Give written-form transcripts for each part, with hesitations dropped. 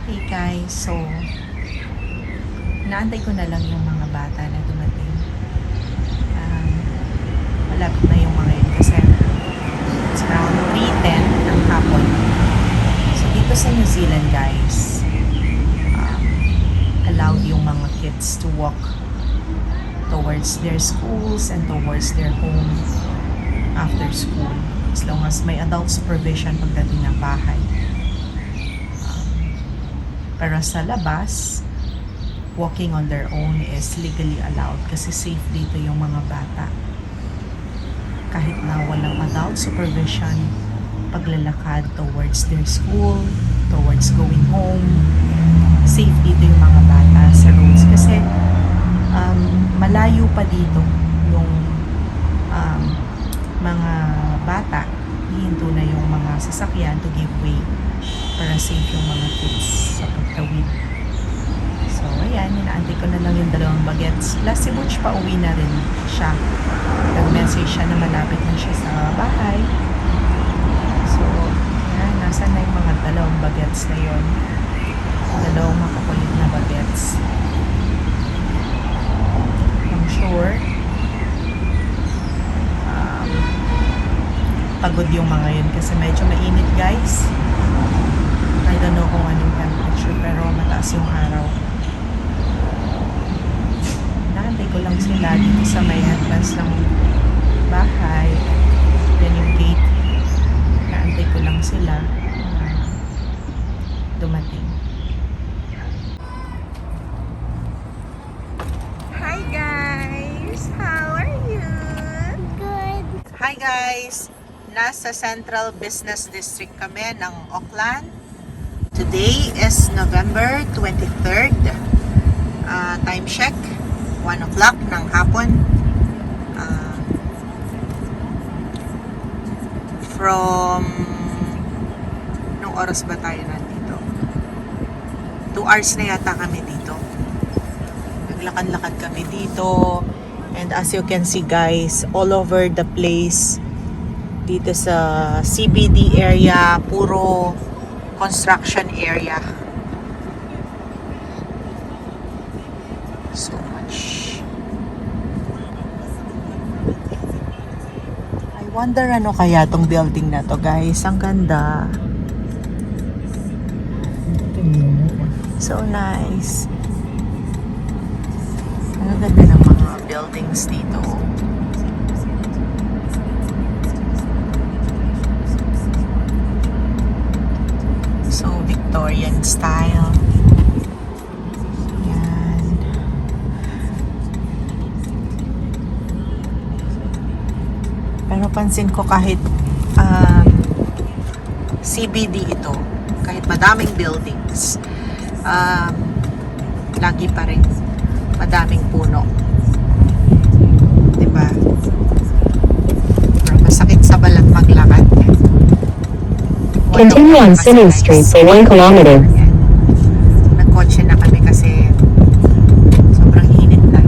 Hey guys, so naantay ko na lang yung mga bata na dumating. Um, Malapit na yung mga yun kasi it's around 3:10 ng hapon. So dito sa New Zealand guys, allowed yung mga kids to walk towards their schools and towards their home after school. As long as may adult supervision pagdating ng bahay. Pero sa labas, walking on their own is legally allowed kasi safe dito yung mga bata. Kahit na walang adult supervision, paglalakad towards their school, towards going home, safe dito yung mga bata sa roads. Kasi malayo pa dito yung mga bata, hihinto na yung mga sasakyan to give way para safe yung mga kids sa pagtawid. So, ayan, inaantay ko na lang yung 2 bagets. Plus, si Butch pa uwi na rin siya. Nag-message siya na malapit na siya sa bahay. So, ayan, nasa na yung mga 2 bagets na yun. 2 makakulit na bagets. I'm sure pagod yung mga yun kasi medyo mainit guys. I don't know kung anong temperature pero mataas yung araw. Naantay ko lang sila dito sa may entrance ng bahay. Then yung gate. Naantay ko lang sila dumating. Hi guys! How are you? Good. Hi guys! Nasa Central Business District kami ng Auckland. Today is November 23rd. Time check, 1 o'clock ng hapon. From nung oras ba tayo nandito? 2 hours na yata kami dito. Naglakad-lakad kami dito. And as you can see guys, all over the place dito sa CBD area, puro construction area. So much. I wonder ano kaya tong building na to guys. Ang ganda. So nice. Ang ganda ng mga buildings dito. So, Victorian style. Yan. Pero pansin ko kahit CBD ito, kahit madaming buildings, lagi pa rin madaming puno. Diba? Pero masakit sa balat maglakad. Continue on Simmons Street for 1 kilometer. Nagkotse na kami kasi sobrang init na.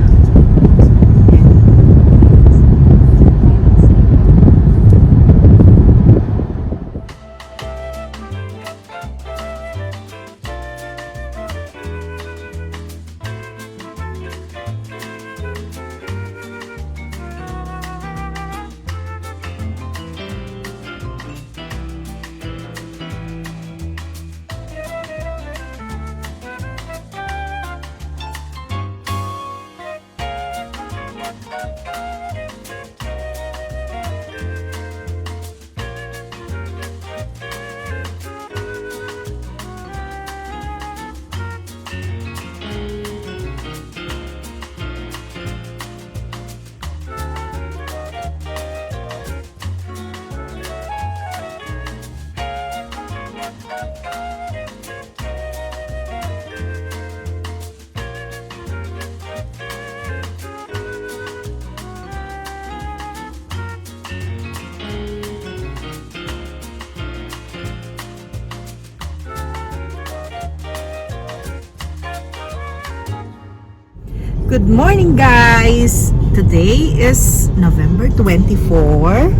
Good morning guys! Today is November 24,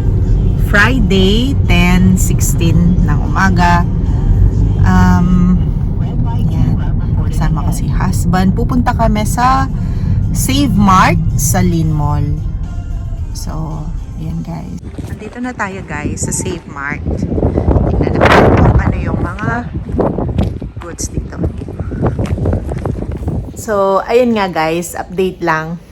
Friday, 10:16 ng umaga. husband, pupunta kami sa Save Mart sa Lin Mall. So, ayan guys. Nandito na tayo guys sa Save Mart. Tingnan natin kung ano yung mga goods dito. So, ayun nga guys, update lang.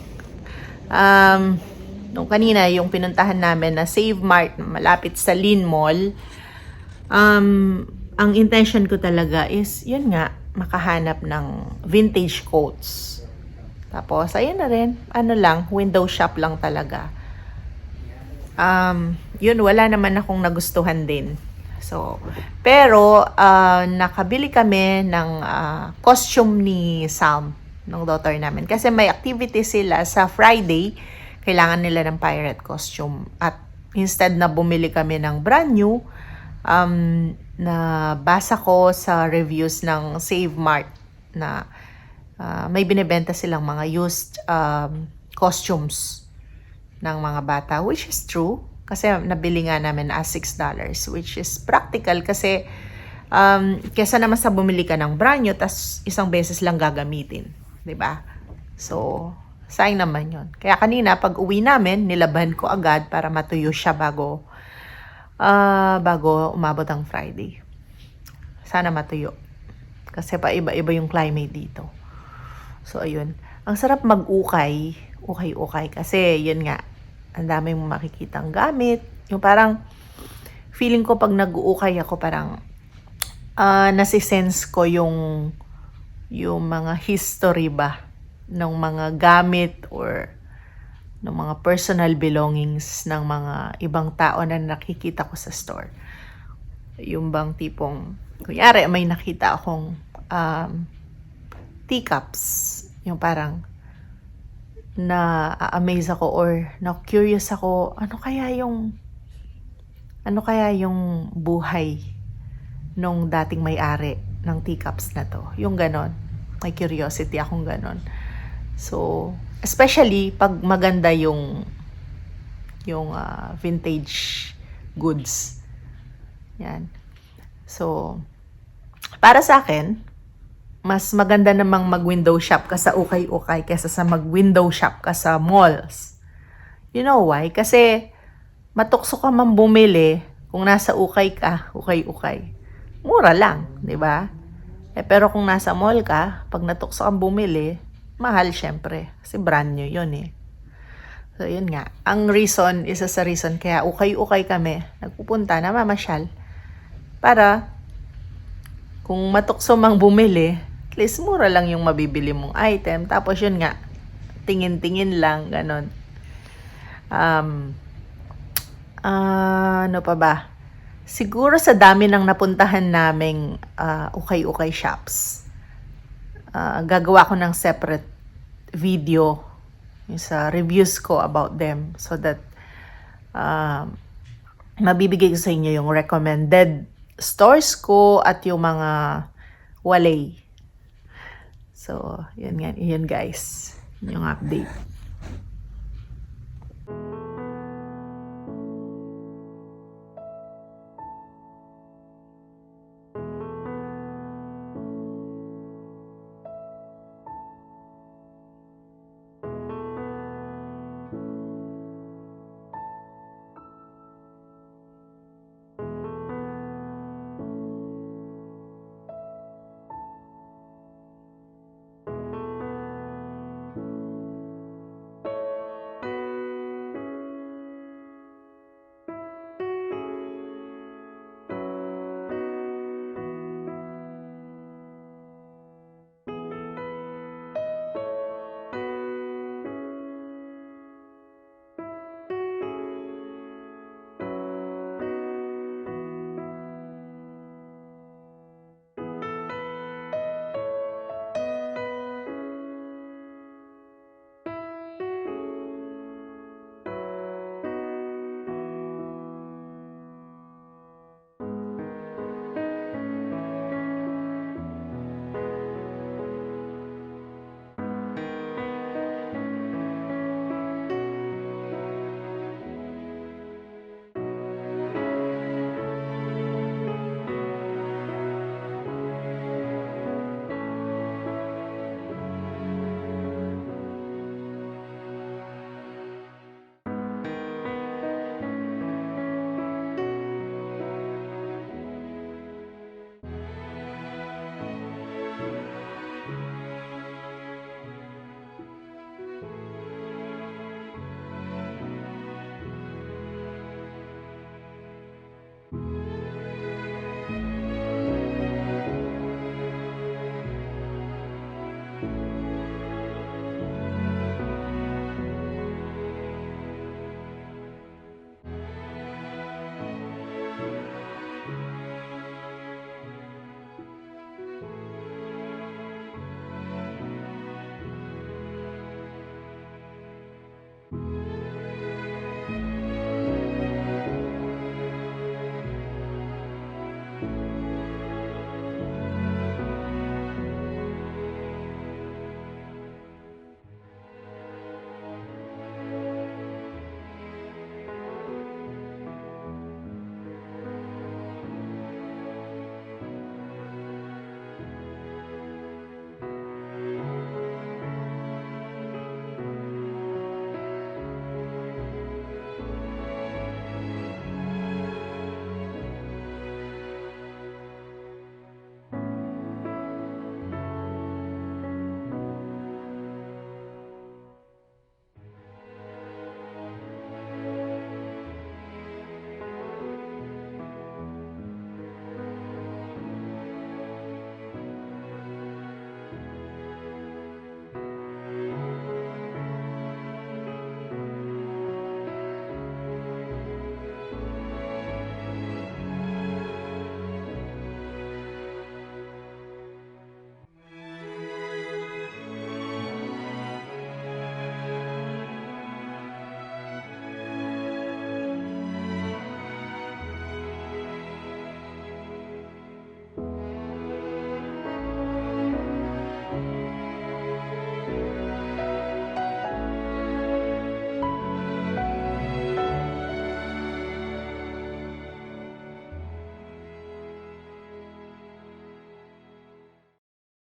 Nung kanina, yung pinuntahan namin na Save Mart, malapit sa Lin Mall, ang intention ko talaga is, yun nga, makahanap ng vintage coats. Tapos, ayun na rin, ano lang, window shop lang talaga. Yun, wala naman akong nagustuhan din. So, pero, nakabili kami ng costume ni Sam, ng daughter namin. Kasi may activity sila sa Friday, kailangan nila ng pirate costume. At instead na bumili kami ng brand new, na basa ko sa reviews ng Save Mart na may binibenta silang mga used costumes ng mga bata, which is true kasi nabili nga namin as $6, which is practical kasi kesa naman sa bumili ka ng brand new tas isang beses lang gagamitin, 'di ba? So sayang naman yon. Kaya kanina pag uwi namin nilaban ko agad para matuyo siya bago umabot ang Friday. Sana matuyo kasi pa iba-iba yung climate dito. So, ayun. Ang sarap mag-ukay. Ukay-ukay. Kasi, yun nga. Ang daming makikitang gamit. Yung parang, feeling ko pag nag-uukay ako, parang, nasisense ko yung mga history ba ng mga gamit or ng mga personal belongings ng mga ibang tao na nakikita ko sa store. Yung bang tipong, kunyari, may nakita akong teacups. Yung parang na-amaze ako or na-curious ako, ano kaya yung buhay nung dating may-ari ng teacups na to. Yung ganon. May curiosity akong ganon. So, especially pag maganda yung vintage goods. Yan. So, para sa akin, mas maganda namang mag-window shop ka sa ukay-ukay kaysa sa mag-window shop ka sa malls. You know why? Kasi matukso ka man bumili kung nasa ukay ka, ukay-ukay. Mura lang, di ba? Pero kung nasa mall ka, pag natukso kang bumili, mahal syempre. Kasi brand new yun eh. So, yun nga. Ang reason, isa sa reason kaya ukay-ukay kami, nagpupunta na mamasyal. Para kung matukso mang bumili, at least mura lang yung mabibili mong item. Tapos yun nga, tingin-tingin lang, ganon. Ano pa ba? Siguro sa dami ng napuntahan naming ukay-ukay shops, gagawa ko ng separate video sa reviews ko about them so that mabibigay ko sa inyo yung recommended stores ko at yung mga walay. So, yun guys. Yung update.